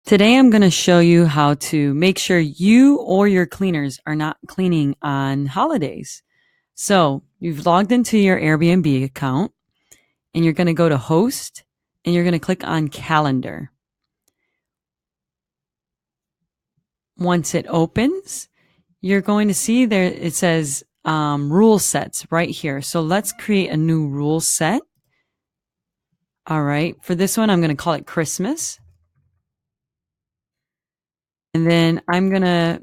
Today I'm going to show you how to make sure you or your cleaners are not cleaning on holidays. So you've logged into your Airbnb account and you're going to go to host and you're going to click on calendar. Once it opens, you're going to see there it says rule sets right here. So let's create a new rule set. All right. For this one, I'm going to call it Christmas. And then I'm gonna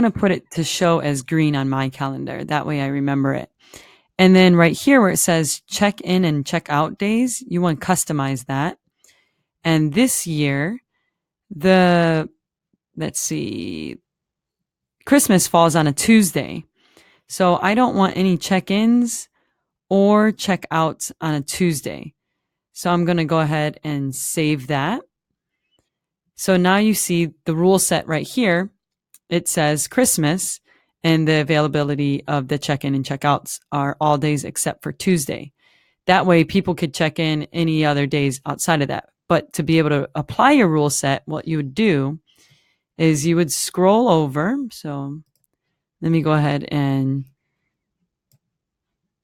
put it to show as green on my calendar. That way I remember it. And then right here where it says check in and check out days, you want to customize that. And this year, let's see, Christmas falls on a Tuesday. So I don't want any check-ins or check-outs on a Tuesday. So I'm going to go ahead and save that. So now you see the rule set right here. It says Christmas, and the availability of the check-in and check-outs are all days except for Tuesday. That way people could check in any other days outside of that. But to be able to apply your rule set, what you would do is you would scroll over. So let me go ahead and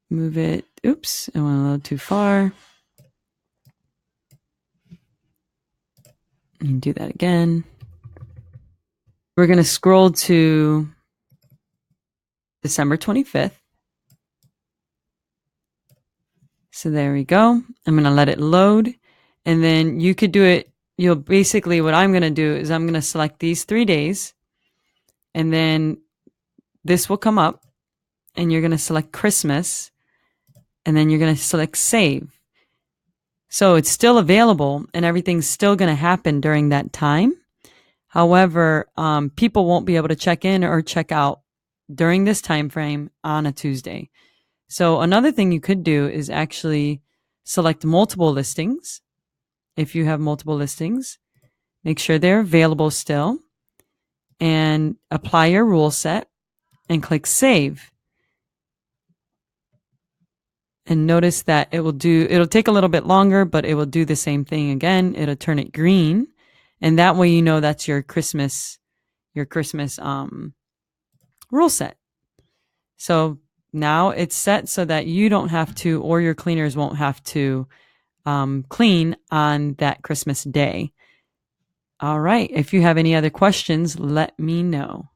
move it. Oops, I went a little too far. And do that again. We're going to scroll to December 25th. So there we go. I'm going to let it load. And then you could do it. You'll basically, what I'm going to do is I'm going to select these 3 days. And then this will come up. And you're going to select Christmas. And then you're going to select save. So it's still available and everything's still going to happen during that time. However, people won't be able to check in or check out during this time frame on a Tuesday. So another thing you could do is actually select multiple listings. If you have multiple listings, make sure they're available still and apply your rule set and click save. And notice that it'll take a little bit longer, but it will do the same thing again. It'll turn it green. And that way you know that's your Christmas rule set. So now it's set so that you don't have to, or your cleaners won't have to clean on that Christmas day. All right. If you have any other questions, let me know.